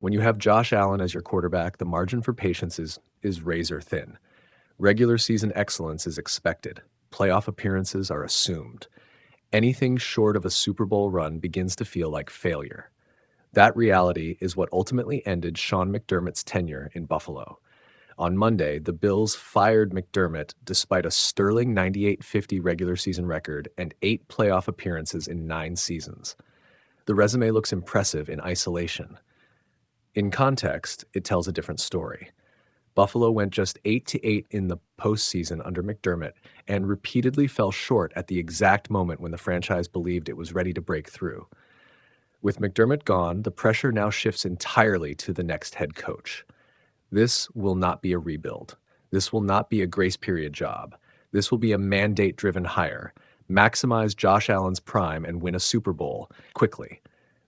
When you have Josh Allen as your quarterback, the margin for patience is razor thin. Regular season excellence is expected. Playoff appearances are assumed. Anything short of a Super Bowl run begins to feel like failure. That reality is what ultimately ended Sean McDermott's tenure in Buffalo. On Monday, the Bills fired McDermott despite a sterling 98-50 regular season record and 8 playoff appearances in 9 seasons. The resume looks impressive in isolation. In context, it tells a different story. Buffalo went just 8-8 in the postseason under McDermott and repeatedly fell short at the exact moment when the franchise believed it was ready to break through. With McDermott gone, the pressure now shifts entirely to the next head coach. This will not be a rebuild. This will not be a grace period job. This will be a mandate-driven hire. Maximize Josh Allen's prime and win a Super Bowl quickly.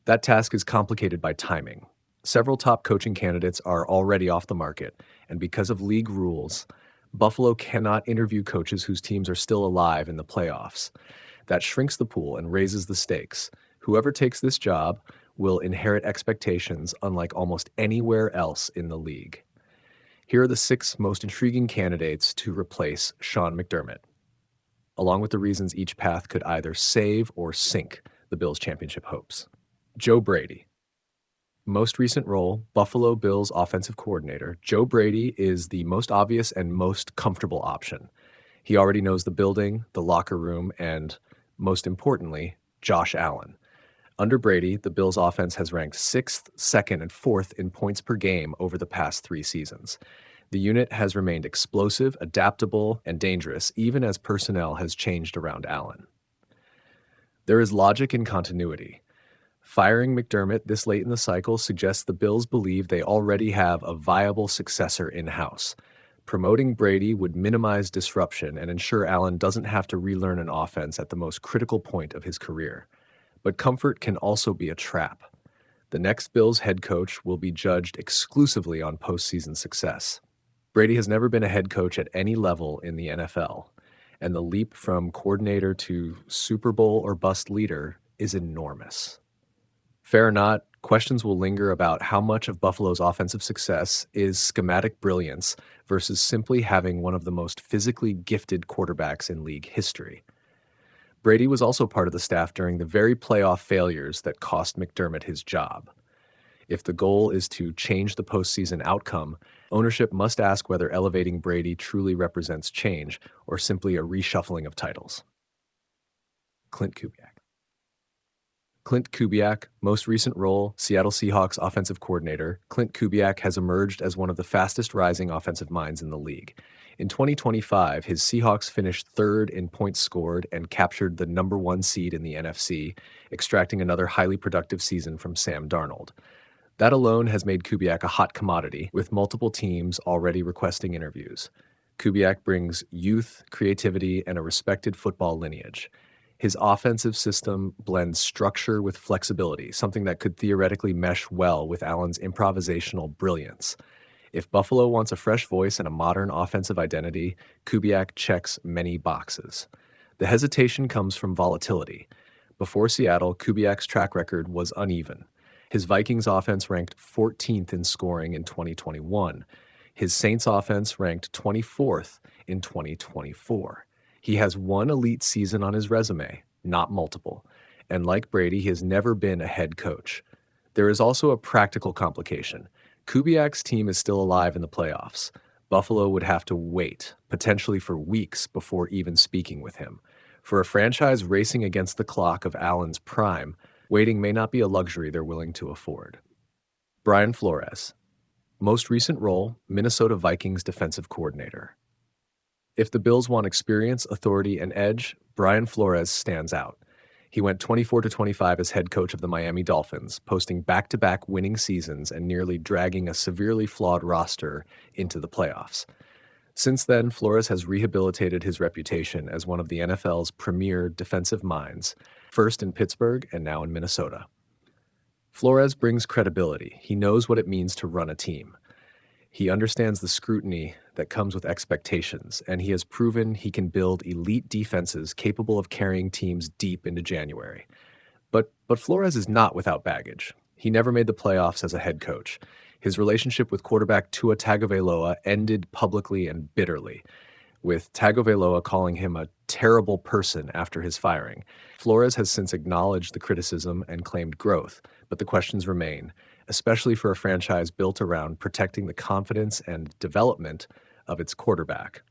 That task is complicated by timing. Several top coaching candidates are already off the market, and because of league rules, Buffalo cannot interview coaches whose teams are still alive in the playoffs. That shrinks the pool and raises the stakes. Whoever takes this job will inherit expectations unlike almost anywhere else in the league. Here are the 6 most intriguing candidates to replace Sean McDermott, along with the reasons each path could either save or sink the Bills' championship hopes. Joe Brady. Most recent role, Buffalo Bills offensive coordinator. Joe Brady is the most obvious and most comfortable option. He already knows the building, the locker room, and, most importantly, Josh Allen. Under Brady, the Bills' offense has ranked 6th, 2nd, and 4th in points per game over the past 3 seasons. The unit has remained explosive, adaptable, and dangerous, even as personnel has changed around Allen. There is logic in continuity. Firing McDermott this late in the cycle suggests the Bills believe they already have a viable successor in-house. Promoting Brady would minimize disruption and ensure Allen doesn't have to relearn an offense at the most critical point of his career. But comfort can also be a trap. The next Bills head coach will be judged exclusively on postseason success. Brady has never been a head coach at any level in the NFL, and the leap from coordinator to Super Bowl or bust leader is enormous. Fair or not, questions will linger about how much of Buffalo's offensive success is schematic brilliance versus simply having one of the most physically gifted quarterbacks in league history. Brady was also part of the staff during the very playoff failures that cost McDermott his job. If the goal is to change the postseason outcome, ownership must ask whether elevating Brady truly represents change or simply a reshuffling of titles. Clint Kubiak, most recent role, Seattle Seahawks offensive coordinator. Clint Kubiak has emerged as one of the fastest rising offensive minds in the league. In 2025, his Seahawks finished 3rd in points scored and captured the number 1 seed in the NFC, extracting another highly productive season from Sam Darnold. That alone has made Kubiak a hot commodity, with multiple teams already requesting interviews. Kubiak brings youth, creativity, and a respected football lineage. His offensive system blends structure with flexibility, something that could theoretically mesh well with Allen's improvisational brilliance. If Buffalo wants a fresh voice and a modern offensive identity, Kubiak checks many boxes. The hesitation comes from volatility. Before Seattle, Kubiak's track record was uneven. His Vikings offense ranked 14th in scoring in 2021. His Saints offense ranked 24th in 2024. He has one elite season on his resume, not multiple. And like Brady, he has never been a head coach. There is also a practical complication. Kubiak's team is still alive in the playoffs. Buffalo would have to wait, potentially for weeks, before even speaking with him. For a franchise racing against the clock of Allen's prime, waiting may not be a luxury they're willing to afford. Brian Flores. Most recent role, Minnesota Vikings defensive coordinator. If the Bills want experience, authority, and edge, Brian Flores stands out. He went 24-25 as head coach of the Miami Dolphins, posting back-to-back winning seasons and nearly dragging a severely flawed roster into the playoffs. Since then, Flores has rehabilitated his reputation as one of the NFL's premier defensive minds, first in Pittsburgh and now in Minnesota. Flores brings credibility. He knows what it means to run a team. He understands the scrutiny that comes with expectations, and he has proven he can build elite defenses capable of carrying teams deep into January. But Flores is not without baggage. He never made the playoffs as a head coach. His relationship with quarterback Tua Tagovailoa ended publicly and bitterly, with Tagovailoa calling him a terrible person after his firing. Flores has since acknowledged the criticism and claimed growth, but the questions remain, especially for a franchise built around protecting the confidence and development of its quarterback.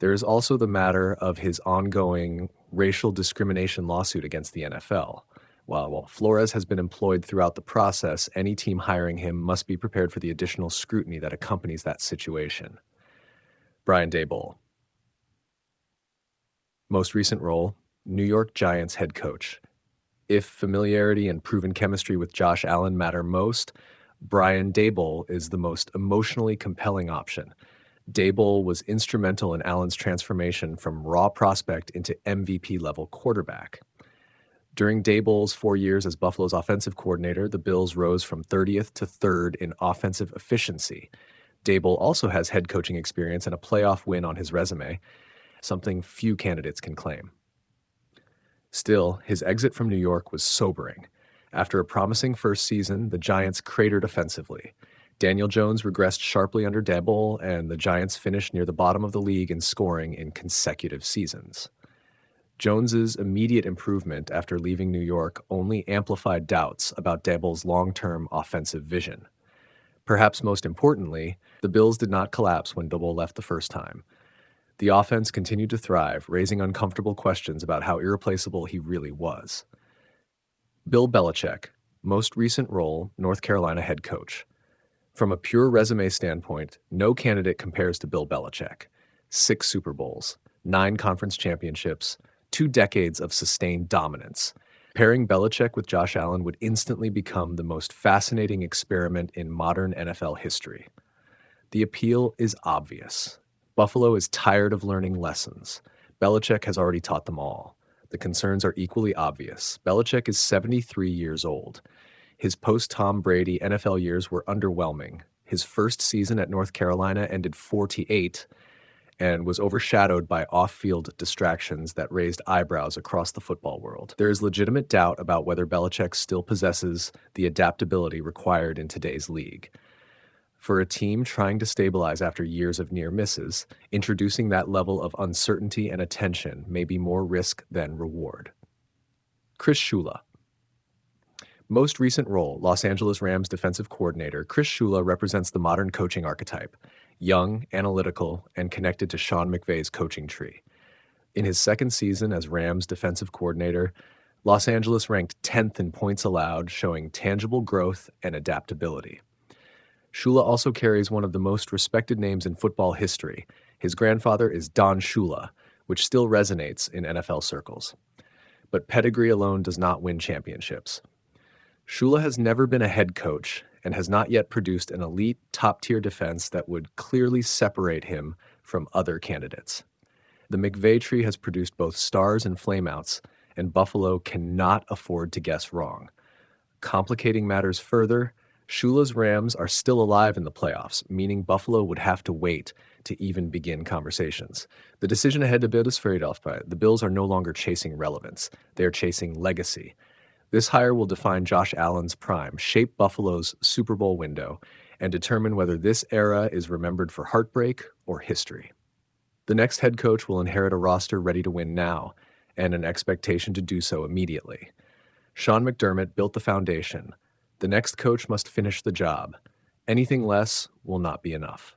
There is also the matter of his ongoing racial discrimination lawsuit against the NFL. While Flores has been employed throughout the process, any team hiring him must be prepared for the additional scrutiny that accompanies that situation. Brian Daboll. Most recent role, New York Giants head coach. If familiarity and proven chemistry with Josh Allen matter most, Brian Daboll is the most emotionally compelling option. Daboll was instrumental in Allen's transformation from raw prospect into MVP-level quarterback. During Daboll's 4 years as Buffalo's offensive coordinator, the Bills rose from 30th to 3rd in offensive efficiency. Daboll also has head coaching experience and a playoff win on his resume, something few candidates can claim. Still, his exit from New York was sobering. After a promising first season, the Giants cratered offensively. Daniel Jones regressed sharply under Daboll, and the Giants finished near the bottom of the league in scoring in consecutive seasons. Jones's immediate improvement after leaving New York only amplified doubts about Daboll's long-term offensive vision. Perhaps most importantly, the Bills did not collapse when Daboll left the first time. The offense continued to thrive, raising uncomfortable questions about how irreplaceable he really was. Bill Belichick, most recent role, North Carolina head coach. From a pure resume standpoint, no candidate compares to Bill Belichick. 6 Super Bowls, 9 conference championships, 2 decades of sustained dominance. Pairing Belichick with Josh Allen would instantly become the most fascinating experiment in modern NFL history. The appeal is obvious. Buffalo is tired of learning lessons. Belichick has already taught them all. The concerns are equally obvious. Belichick is 73 years old. His post-Tom Brady NFL years were underwhelming. His first season at North Carolina ended 4-8 and was overshadowed by off-field distractions that raised eyebrows across the football world. There is legitimate doubt about whether Belichick still possesses the adaptability required in today's league. For a team trying to stabilize after years of near misses, introducing that level of uncertainty and attention may be more risk than reward. Chris Shula. Most recent role, Los Angeles Rams defensive coordinator, Chris Shula represents the modern coaching archetype, young, analytical, and connected to Sean McVay's coaching tree. In his second season as Rams defensive coordinator, Los Angeles ranked 10th in points allowed, showing tangible growth and adaptability. Shula also carries one of the most respected names in football history. His grandfather is Don Shula, which still resonates in NFL circles. But pedigree alone does not win championships. Shula has never been a head coach and has not yet produced an elite, top-tier defense that would clearly separate him from other candidates. The McVay tree has produced both stars and flameouts, and Buffalo cannot afford to guess wrong. Complicating matters further, Shula's Rams are still alive in the playoffs, meaning Buffalo would have to wait to even begin conversations. The decision ahead to build is Philadelphia. The Bills are no longer chasing relevance. They are chasing legacy. This hire will define Josh Allen's prime, shape Buffalo's Super Bowl window, and determine whether this era is remembered for heartbreak or history. The next head coach will inherit a roster ready to win now, and an expectation to do so immediately. Sean McDermott built the foundation. The next coach must finish the job. Anything less will not be enough.